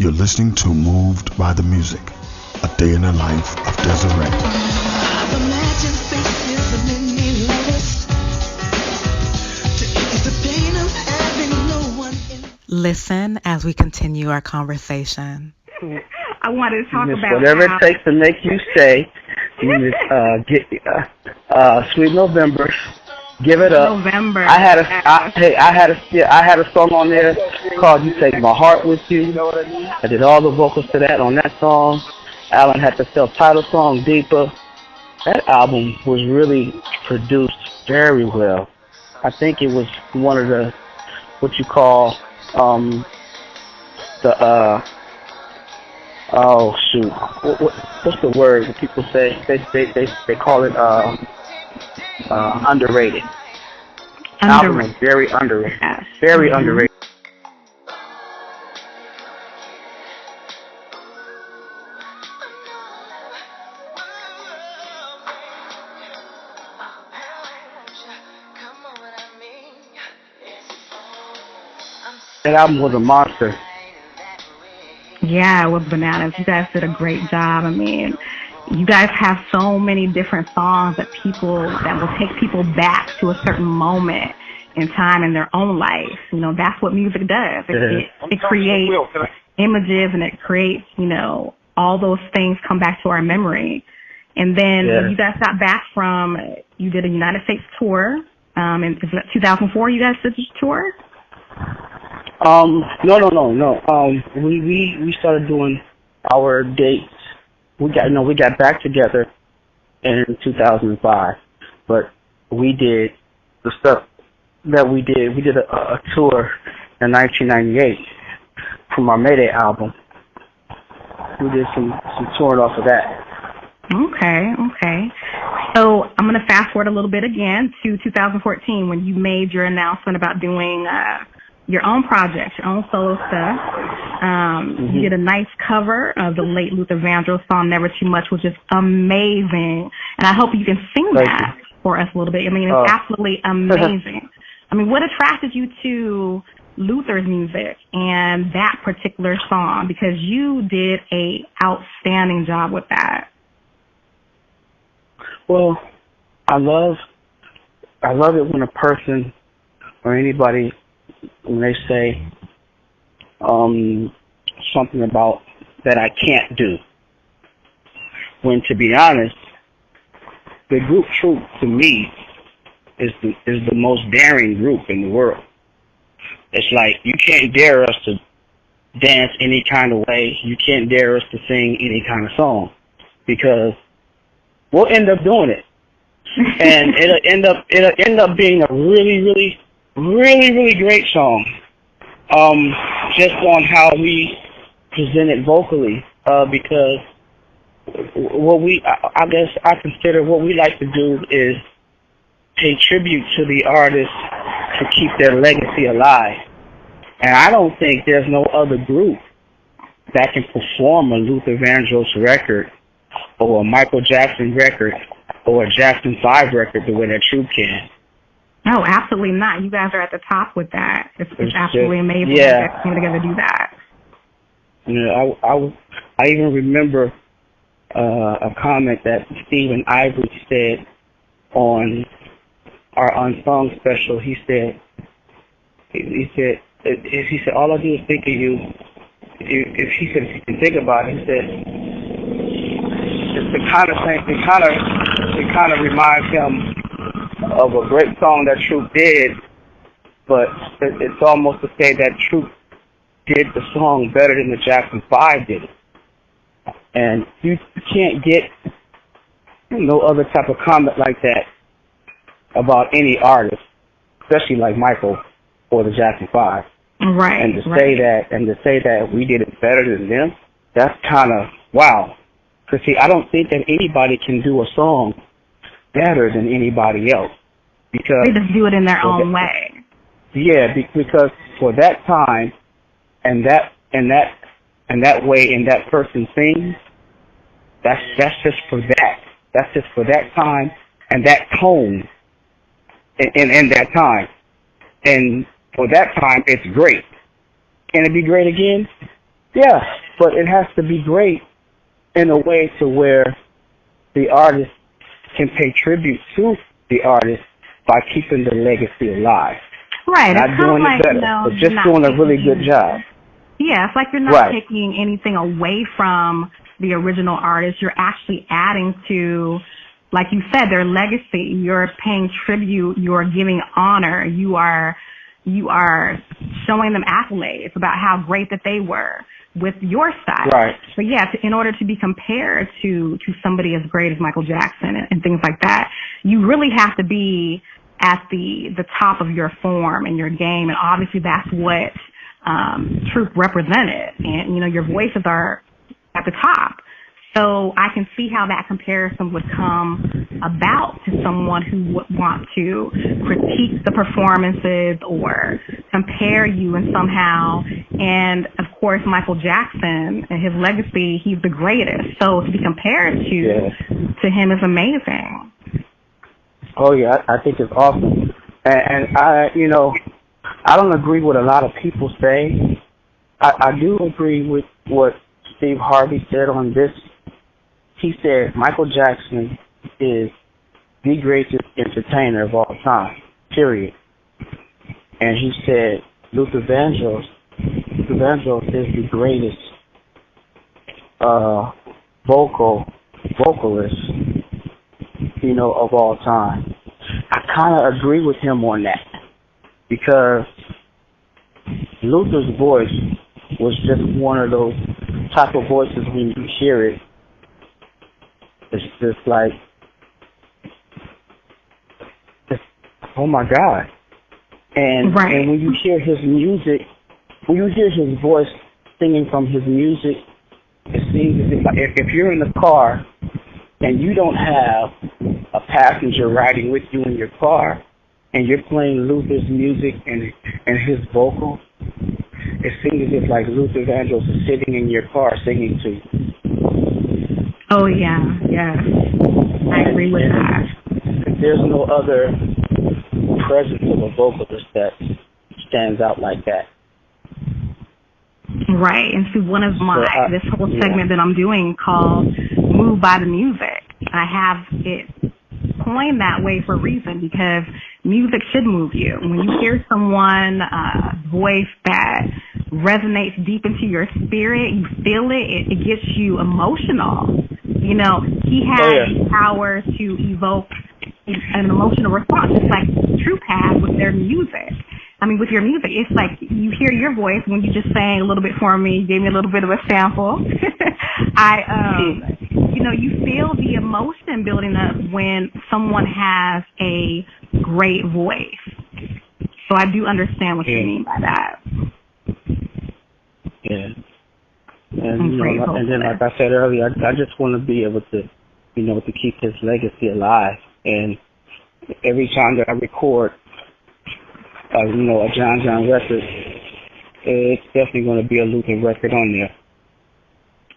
You're listening to Moved by the Music, a day in the life of Desirae. Listen as we continue our conversation. I wanted to talk about whatever it takes to make you stay. You just get Sweet November. Give it up. November. I had a song on there called "You Take My Heart with You." I did all the vocals to that on that song. Alan had the self-titled song "Deeper." That album was really produced very well. I think it was one of the what you call oh shoot, what's the word that people say? They call it underrated. Album was very underrated. Very underrated. That album was a monster. Yeah, it was bananas. You guys did a great job. I mean, you guys have so many different songs that will take people back to a certain moment in time in their own life. You know, that's what music does. It creates images and it creates, all those things come back to our memory. And then when you guys got back you did a United States tour. In 2004 you guys did this tour? No. We started doing our dates. We got back together in 2005, but we did the stuff that we did. We did a tour in 1998 from our Mayday album. We did some touring off of that. Okay. So I'm going to fast forward a little bit again to 2014 when you made your announcement about doing your own project, your own solo stuff. You did a nice cover of the late Luther Vandross song "Never Too Much," which is amazing. And I hope you can sing that for us a little bit. I mean, it's absolutely amazing. I mean, what attracted you to Luther's music and that particular song? Because you did a outstanding job with that. Well, I love it when a person or anybody, when they say something about that I can't do. When, to be honest, the group Troop to me is the most daring group in the world. It's like you can't dare us to dance any kind of way. You can't dare us to sing any kind of song because we'll end up doing it, and it'll end up being a really great song. Just on how we present it vocally, because I consider what we like to do is pay tribute to the artists to keep their legacy alive. And I don't think there's no other group that can perform a Luther Vandross record or a Michael Jackson record or a Jackson 5 record the way that Troop can. No, absolutely not. You guys are at the top with that. It's absolutely amazing that you guys came together to do that. I even remember a comment that Stephen Ivory said on our Unsung special. He said, all I do is think of you. If you can think about it, he said, it's the kind of thing. It kind of reminds him of a great song that Troop did, but it's almost to say that Troop did the song better than the Jackson 5 did it. And you can't get no other type of comment like that about any artist, especially like Michael or the Jackson 5. Right. And to say that we did it better than them, that's kind of wow. Because see, I don't think that anybody can do a song better than anybody else, because they just do it in their own way. Yeah, because for that time and that way and that person sings, that's just for that. That's just for that time and that tone in that time. And for that time, it's great. Can it be great again? Yeah, but it has to be great in a way to where the artist can pay tribute to the artist by keeping the legacy alive. Right. Not doing it better, but just doing a really good job. Yeah, it's like you're not taking anything away from the original artist. You're actually adding to, like you said, their legacy. You're paying tribute. You're giving honor. You are showing them accolades about how great that they were with your style. Right. So yeah, in order to be compared to somebody as great as Michael Jackson and things like that, you really have to be at the top of your form and your game, and obviously that's what Troop represented. And your voices are at the top. So I can see how that comparison would come about to someone who would want to critique the performances or compare you in somehow. And of course, Michael Jackson and his legacy, he's the greatest. So to be compared to him is amazing. Oh yeah, I think it's awesome. And I don't agree with a lot of people say. I do agree with what Steve Harvey said on this. He said Michael Jackson is the greatest entertainer of all time, period. And he said Luther Vandross is the greatest vocalist, of all time. I kind of agree with him on that because Luther's voice was just one of those type of voices when you hear it. It's just like, oh my God. And when you hear his music, when you hear his voice singing from his music, it seems as if, like, if you're in the car and you don't have a passenger riding with you in your car and you're playing Luther's music and his vocal, it seems as if like Luther Vandross is sitting in your car singing to you. Oh, yeah. I agree with that. There's no other presence of a vocalist that stands out like that. Right. And see, one of this whole segment that I'm doing called Moved by the Music, I have it coined that way for a reason because music should move you. When you hear someone's voice that resonates deep into your spirit, you feel it, it gets you emotional. He has the power to evoke an emotional response, just like Troop has with their music. I mean, with your music, it's like you hear your voice when you just sang a little bit for me, gave me a little bit of a sample. You feel the emotion building up when someone has a great voice. So I do understand what you mean by that. Yeah. And then, like I said earlier, I just want to be able to, to keep his legacy alive. And every time that I record, a Jon Jon record, it's definitely going to be a Luther record on there.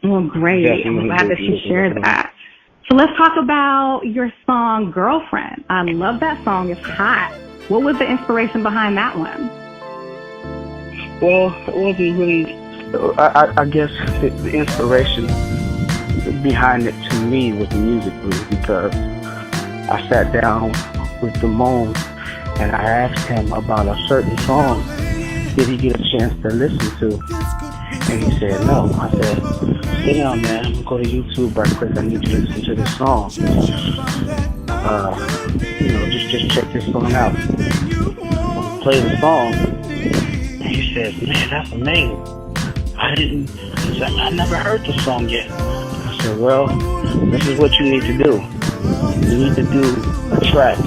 Well, great. I'm glad that you shared that. So let's talk about your song, Girlfriend. I love that song. It's hot. What was the inspiration behind that one? Well, it wasn't really... I guess the inspiration behind it to me was musically because I sat down with Damone and I asked him about a certain song. Did he get a chance to listen to? And he said no. I said, sit down, man. Go to YouTube right quick. I need you to listen to this song. Just check this song out. Play the song. And he said, man, that's amazing. I never heard the song yet. I said, well, this is what you need to do. You need to do a track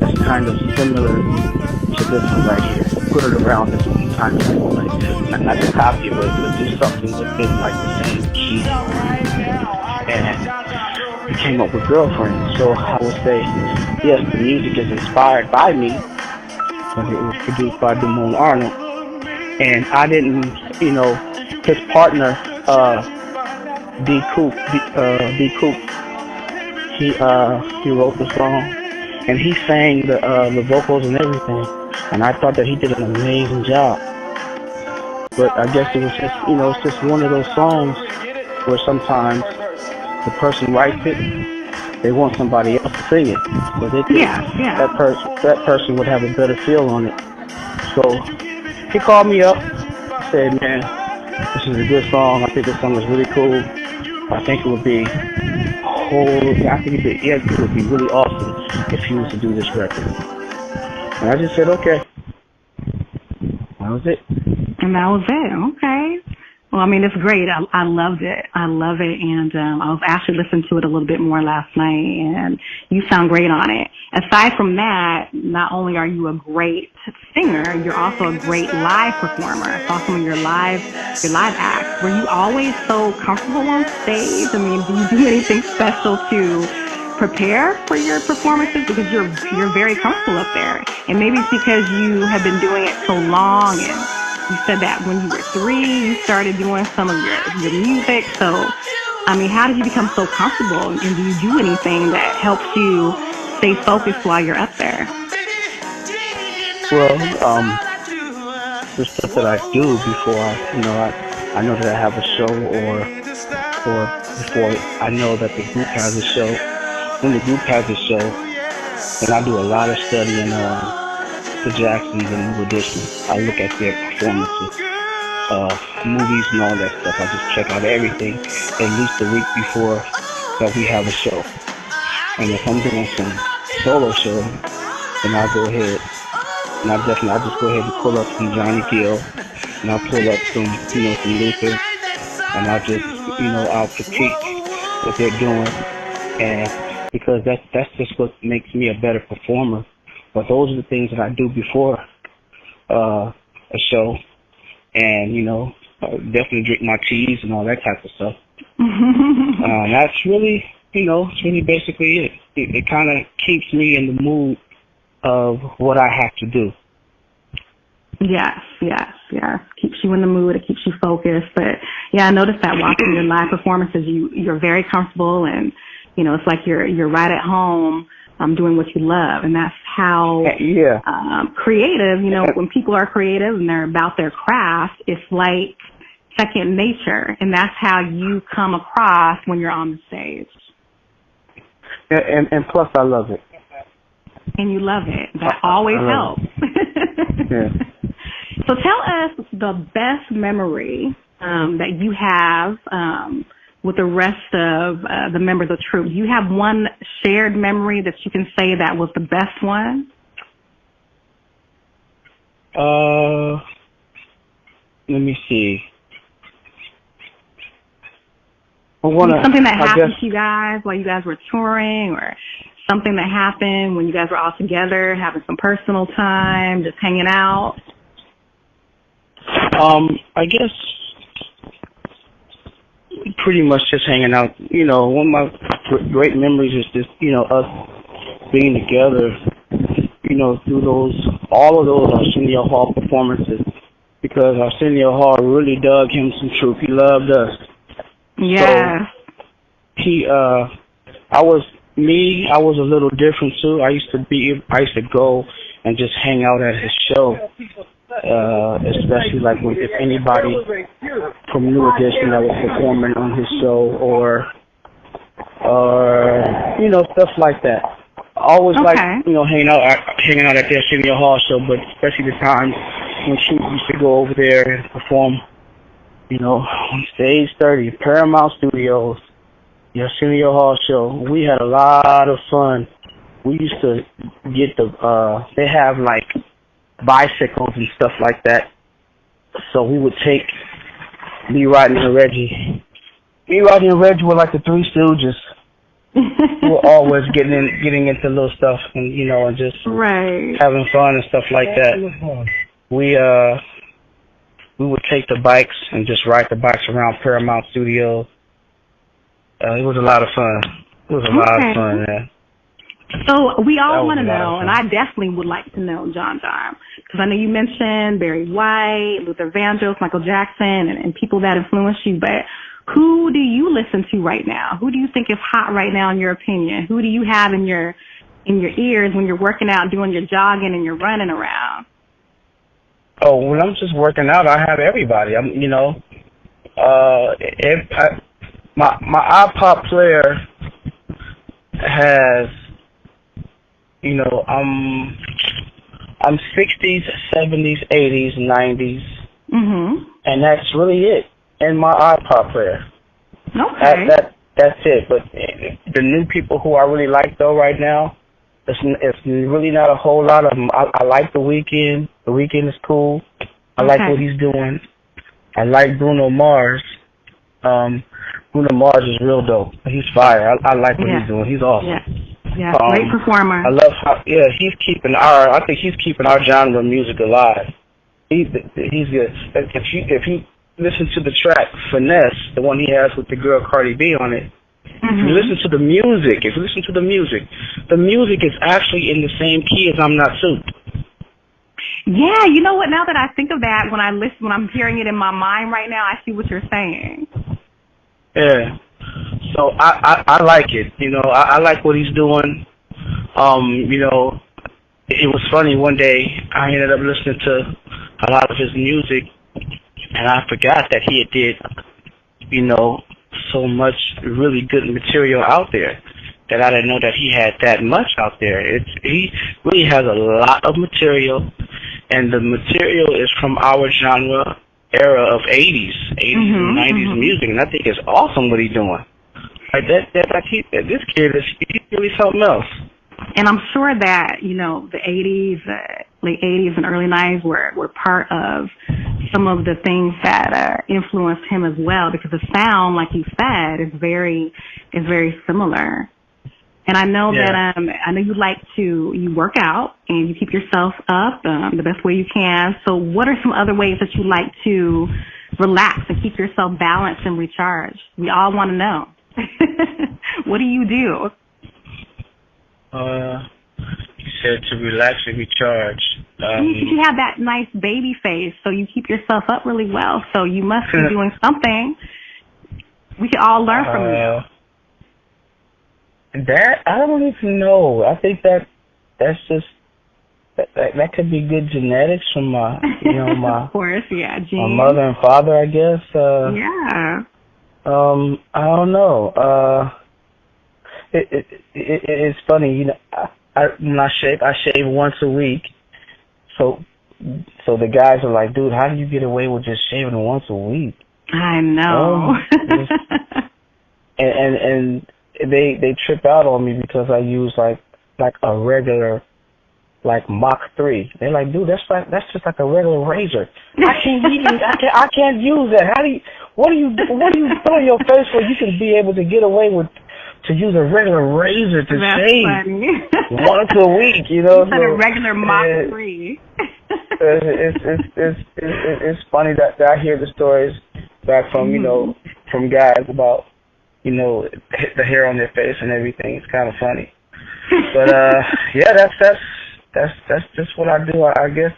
that's kind of similar to this one right here. Put it around this one kind of like, not to copy it, but do something within like the same key. And we came up with Girlfriend. So I would say, yes, the music is inspired by me, but it was produced by Damone Arnold. And I didn't, his partner, D. Coop, he wrote the song, and he sang the vocals and everything, and I thought that he did an amazing job. But I guess it was just, it's just one of those songs where sometimes the person writes it, they want somebody else to sing it, but they think Yeah. that person would have a better feel on it. So he called me up, said, "Man, this is a good song. I think this song is really cool. I think it would be it would be really awesome if he was to do this record." And I just said, "Okay." That was it. And that was it. Okay. Well, I mean, it's great. I loved it. I love it. And I was actually listening to it a little bit more last night, and you sound great on it. Aside from that, not only are you a great singer, you're also a great live performer. I saw some of your live acts. Were you always so comfortable on stage? I mean, do you do anything special to prepare for your performances? Because you're very comfortable up there. And maybe it's because you have been doing it so long, and you said that when you were 3, you started doing some of your music. So, I mean, how did you become so comfortable? And do you do anything that helps you stay focused while you're up there? Well, the stuff that I do before I know that I have a show, or before I know that the group has a show. When the group has a show, then I do a lot of studying on the Jacksons and New Edition. I look at their performances, movies and all that stuff. I just check out everything at least a week before that we have a show. And if I'm doing some solo show, then I'll go ahead and I just go ahead and pull up some Johnny Gill, and I'll pull up some Luther, and I'll critique what they're doing, and because that's just what makes me a better performer. But those are the things that I do before a show, and definitely drink my teas and all that type of stuff. That's really, it's really basically it. It kind of keeps me in the mood of what I have to do. Yes. Keeps you in the mood. It keeps you focused. But yeah, I noticed that watching your live performances, you're very comfortable, and it's like you're right at home. Doing what you love, and that's how creative. When people are creative and they're about their craft, it's like second nature, and that's how you come across when you're on the stage. And plus, I love it. And you love it. That always helps. Yeah. So tell us the best memory that you have with the rest of the members of Troop. Do you have one shared memory that you can say that was the best one? Let me see. Something that happened to you guys while you guys were touring, or something that happened when you guys were all together, having some personal time, just hanging out? I guess pretty much just hanging out. One of my great memories is just, us being together, through all of those Arsenio Hall performances, because Arsenio Hall really dug him some Troop. He loved us. Yeah. So I was a little different too. I used to go and just hang out at his show, especially like if anybody from New Edition that was performing on his show, or stuff like that. I always like hanging out at the Arsenio Hall show, but especially the times when she used to go over there and perform, on Stage 30, Paramount Studios, the Arsenio Hall show. We had a lot of fun. We used to get they have like bicycles and stuff like that. So we would take me riding in Reggie with like the Three Stooges. We were always getting into little stuff, and and just having fun and stuff like that. We would take the bikes and just ride the bikes around Paramount Studios. It was a lot of fun. It was a lot of fun, man. So we all want to know, and I definitely would like to know, Jon Jon, because I know you mentioned Barry White, Luther Vandross, Michael Jackson, and people that influenced you, but who do you listen to right now? Who do you think is hot right now in your opinion? Who do you have in your ears when you're working out, doing your jogging, and you're running around? Oh, when I'm just working out, I have everybody. My iPod player has, I'm 60s, 70s, 80s, 90s, and that's really it in my iPod player. Okay. That's it. But the new people who I really like though right now, it's really not a whole lot of them. I like The Weeknd. The Weeknd is cool. I like what he's doing. I like Bruno Mars. Bruno Mars is real dope. He's fire. I like what he's doing. He's awesome. Yeah, great performer. I love how he's keeping I think he's keeping our genre of music alive. He's good. If you listen to the track Finesse, the one he has with the girl Cardi B on it, if you listen to the music, the music is actually in the same key as I'm Not Suited. Yeah, you know what? Now that I think of that, when I'm hearing it in my mind right now, I see what you're saying. Yeah. So I like it. I like what he's doing. It was funny one day I ended up listening to a lot of his music, and I forgot that he did, so much really good material out there, that I didn't know that he had that much out there. He really has a lot of material, and the material is from our genre era of 80s and 90s music, and I think it's awesome what he's doing. Like this kid he's really something else. And I'm sure that, the 80s, late 80s and early 90s were part of some of the things that influenced him as well, because the sound, like you said, is very similar. And I know that I know you work out and you keep yourself up the best way you can. So what are some other ways that you like to relax and keep yourself balanced and recharged? We all want to know. What do you do? You said to relax and recharge. You have that nice baby face, so you keep yourself up really well. So you must be doing something. We can all learn from you. That I don't even know. I think that's just that could be good genetics from my of course, genes. My mother and father, I guess. I don't know. It's funny, when I shave once a week. So the guys are like, dude, how do you get away with just shaving once a week? I know. And they trip out on me because I use like a regular Mach 3. They're like, dude, that's just like a regular razor. I can't use that. What do you put on your face where you can be able to get away with to use a regular razor to shave funny. once a week? A regular Mach 3. It's funny that I hear the stories back from from guys about the hair on their face and everything. It's kind of funny, but that's just what I do. I guess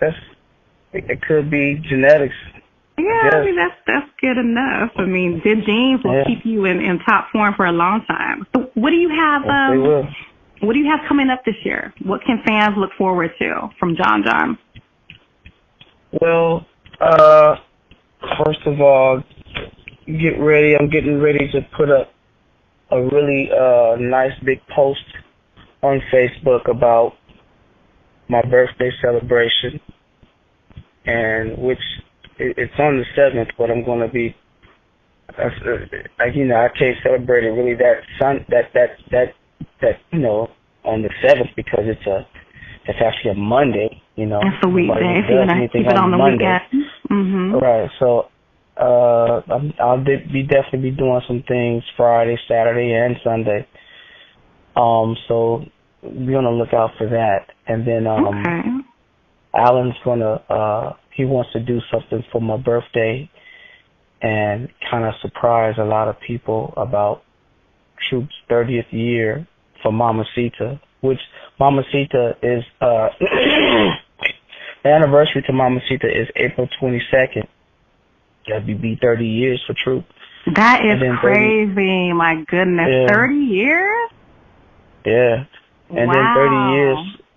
it could be genetics. Yeah, I mean that's good enough. I mean, good genes will keep you in top form for a long time. So what do you have? What do you have coming up this year? What can fans look forward to from Jon Jon? Well, first of all, get ready. I'm getting ready to put a really nice big post on Facebook about my birthday celebration, and which it's on the 7th, but I'm going to be, I can't celebrate it really on the 7th because it's actually a Monday, It's a weekday, so you're going to keep it on the weekend. Mm-hmm. Right, so I'll definitely be doing some things Friday, Saturday, and Sunday. So be on the lookout for that. And then Alan's he wants to do something for my birthday and kind of surprise a lot of people about Troop's 30th year for Mamacita, which Mamacita is the anniversary to Mamacita is April 22nd. That'd be 30 years for Troop. That is crazy. My goodness. 30 years? Yeah. And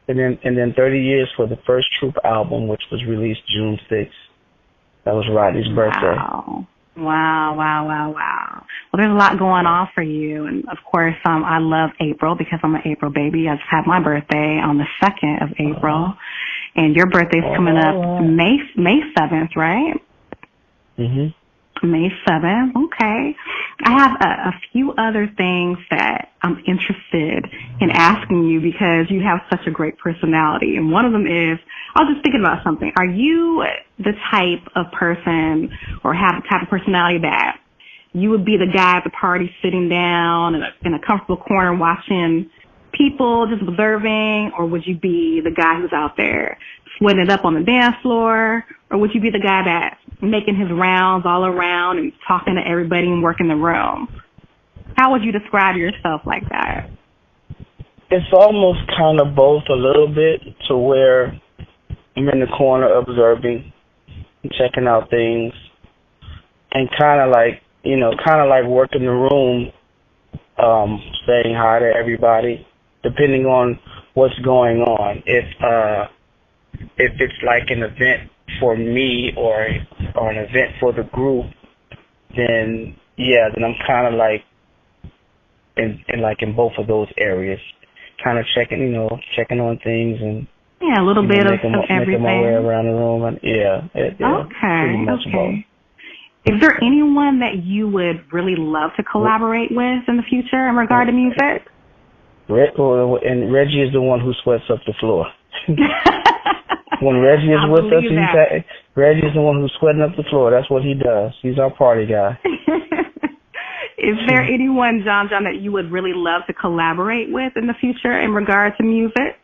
then and then 30 years for the first Troop album, which was released June 6th. That was Rodney's birthday. Wow. Well, there's a lot going on for you. And, of course, I love April because I'm an April baby. I just had my birthday on the 2nd of April. And your birthday's coming up May 7th, right? Mhm. May 7th. Okay. I have a few other things that I'm interested in asking you because you have such a great personality. And one of them is, I was just thinking about something. Are you the type of person or have the type of personality that you would be the guy at the party sitting down in a comfortable corner watching people, just observing, or would you be the guy who's out there sweating it up on the dance floor, or would you be the guy that's making his rounds all around and talking to everybody and working the room? How would you describe yourself like that? It's almost kind of both a little bit, to where I'm in the corner observing, checking out things, and kind of like working the room, saying hi to everybody, depending on what's going on. If it's like an event for me or an event for the group, then I'm kind of like in both of those areas, kind of checking on things and a little bit of everything. Making my way around the room and pretty much both. Is there anyone that you would really love to collaborate with in the future in regard to music? And Reggie is the one who sweats up the floor. When Reggie is with us, Reggie is the one who's sweating up the floor. That's what he does. He's our party guy. Is there anyone, Jon Jon, that you would really love to collaborate with in the future in regard to music?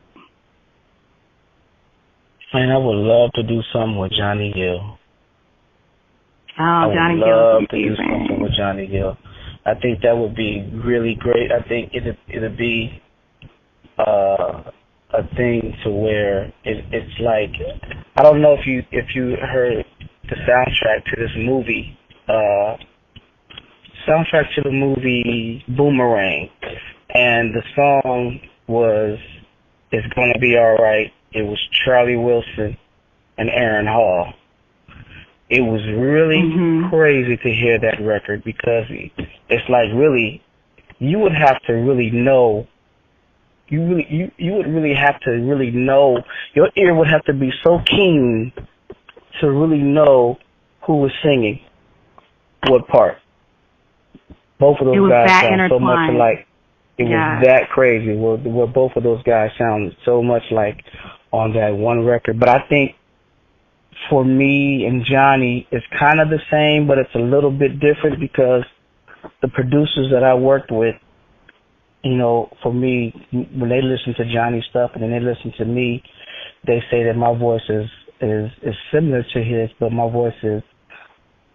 Man, I would love to do something with Johnny Gill. Johnny Gill. I would love to do something with Johnny Gill. I think that would be really great. I think it'd be a thing to where it's like, I don't know if you heard the soundtrack to this movie, Boomerang, and the song was "It's Gonna Be Alright." It was Charlie Wilson and Aaron Hall. It was really crazy to hear that record because it's like really, you would have to really know. You would really have to really know. Your ear would have to be so keen to really know who was singing what part. Both of those guys sound so much alike. It was that crazy. Where both of those guys sound so much like on that one record. But I think for me and Johnny, it's kind of the same, but it's a little bit different because the producers that I worked with, for me, when they listen to Johnny's stuff and then they listen to me, they say that my voice is similar to his, but my voice is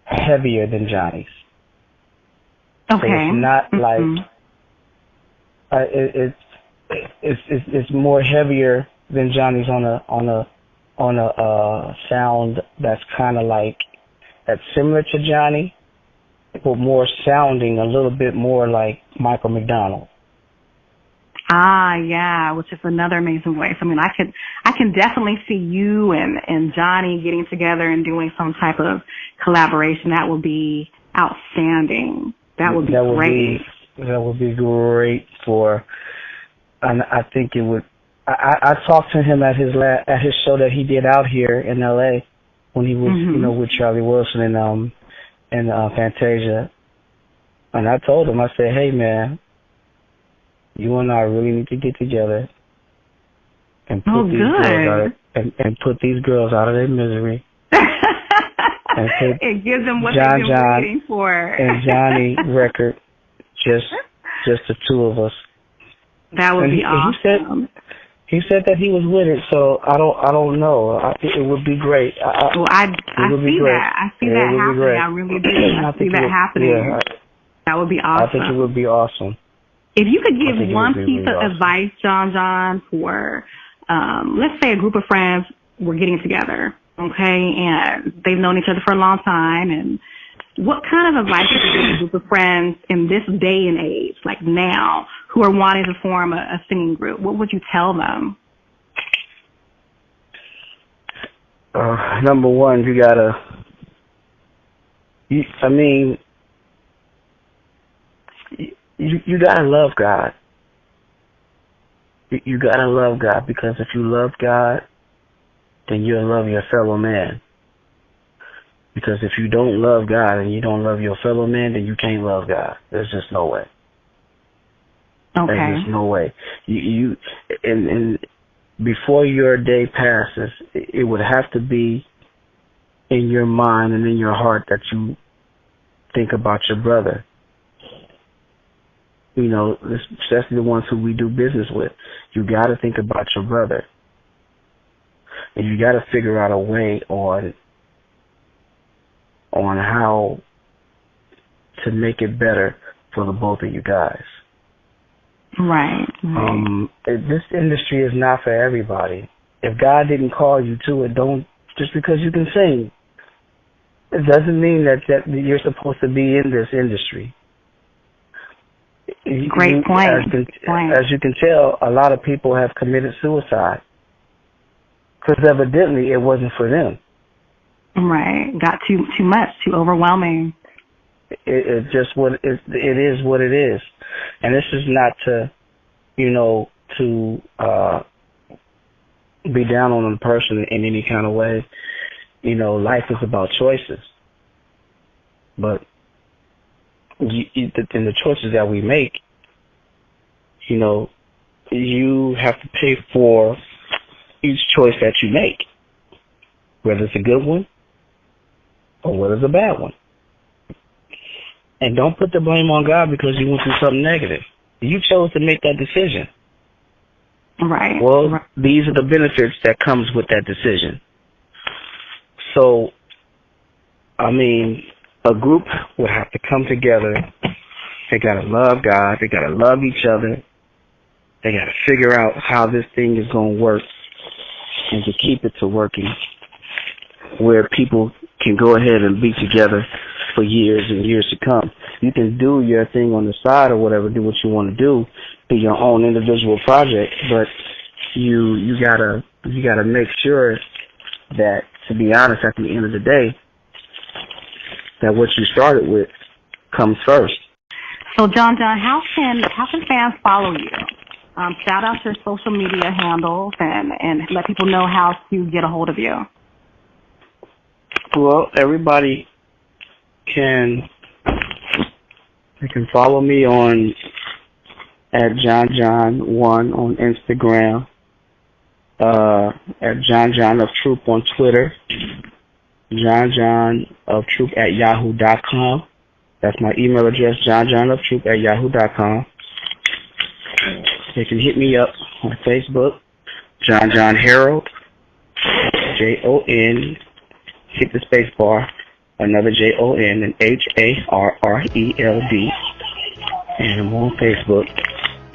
heavier than Johnny's. Okay. So it's not like it's more heavier than Johnny's on a sound that's kind of like that's similar to Johnny, but more sounding a little bit more like Michael McDonald. Which is another amazing voice. I mean, I can definitely see you and Johnny getting together and doing some type of collaboration. That would be outstanding. That would be great. That would be great and I think it would. I talked to him at his show that he did out here in L.A. when he was with Charlie Wilson and Fantasia, and I told him, I said, hey man, you and I really need to get together and put these girls out of their misery. And give them what they've been waiting for. And Johnny record, just the two of us. That would be awesome. He said that he was with it, so I don't know. I think it would be great. I see that. I see that happening. I really do. I see that happening. Yeah, that would be awesome. I think it would be awesome. If you could give one piece of advice, Jon Jon, for let's say a group of friends were getting together, okay, and they've known each other for a long time, and what kind of advice would you give a group of friends in this day and age, like now, who are wanting to form a singing group? What would you tell them? Number one, you gotta love God. You gotta love God, because if you love God, then you'll love your fellow man. Because if you don't love God and you don't love your fellow man, then you can't love God. There's just no way. Okay. There's just no way. And before your day passes, it would have to be in your mind and in your heart that you think about your brother. You know, especially the ones who we do business with. You got to think about your brother. And you got to figure out a way on how to make it better for the both of you guys. Right. This industry is not for everybody. If God didn't call you to it, don't, just because you can sing, it doesn't mean that you're supposed to be in this industry. Great point. As you can tell, a lot of people have committed suicide because evidently it wasn't for them. Right. Got too much, too overwhelming. It just what it is what it is, and this is not to, to be down on a person in any kind of way. Life is about choices, but in the choices that we make, you have to pay for each choice that you make, whether it's a good one or whether it's a bad one. And don't put the blame on God because you went through something negative. You chose to make that decision. Right. Well, these are the benefits that comes with that decision. So, a group would have to come together. They got to love God. They got to love each other. They got to figure out how this thing is going to work and to keep it to working where people can go ahead and be together for years and years to come. You can do your thing on the side or whatever, do what you want to do, be your own individual project, but you gotta make sure that, to be honest, at the end of the day, that what you started with comes first. So, Jon Jon, how can fans follow you? Shout out your social media handles and let people know how to get a hold of you. Well, everybody can follow me at Jon Jon1 on Instagram, at Jon Jon of Troop on Twitter, Jon Jon of Troop at yahoo.com. That's my email address, jonjonoftruth at yahoo.com. They can hit me up on Facebook, Jon Jon Harreld, Jon, hit the space bar, another Jon, and Harreld, and I'm on Facebook.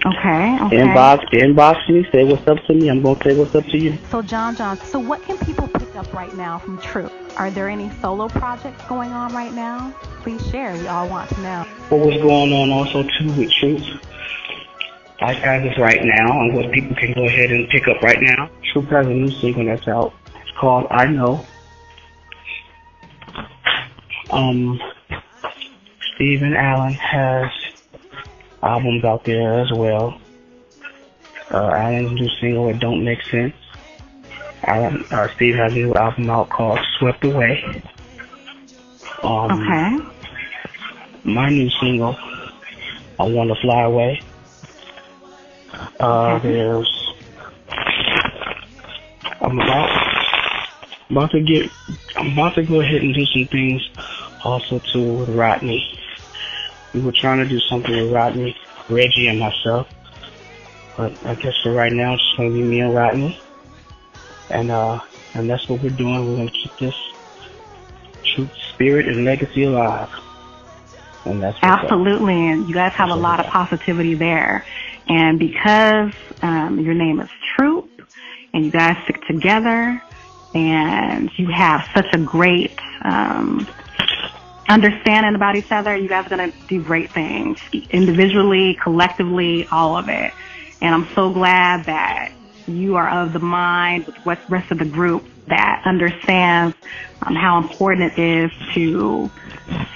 Okay. Inbox me, say what's up to me. I'm going to say what's up to you. So, Jon Jon, so what can people pick up right now from Troop? Are there any solo projects going on right now? Please share. We all want to know. What was going on also, too, with Troop? As of right now, and what people can go ahead and pick up right now, Troop has a new single that's out. It's called I Know. Stephen Allen has albums out there as well. Allen's new single, It Don't Make Sense. Steve has a new album out called Swept Away. Okay. My new single, I Want to Fly Away. I'm about to go ahead and do some things also too with Rodney. We were trying to do something with Rodney, Reggie, and myself, but I guess for right now it's just gonna be me and Rodney, and that's what we're doing. We're gonna keep this Truth spirit and legacy alive, and that's absolutely. And you guys have a lot of positivity there, and because your name is Truth, and you guys stick together, and you have such a great understanding about each other, you guys are going to do great things, individually, collectively, all of it. And I'm so glad that you are of the mind with the rest of the group that understands how important it is to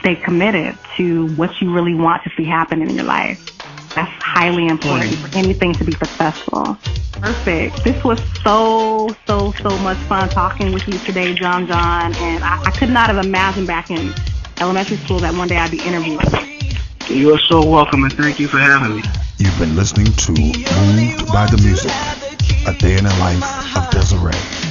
stay committed to what you really want to see happen in your life. That's highly important for anything to be successful. Perfect. This was so much fun talking with you today, Jon Jon. And I could not have imagined back in elementary school that one day I'd be interviewing you. You are so welcome, and thank you for having me. You've been listening to Moved by the Music, a day in the life of Desirae.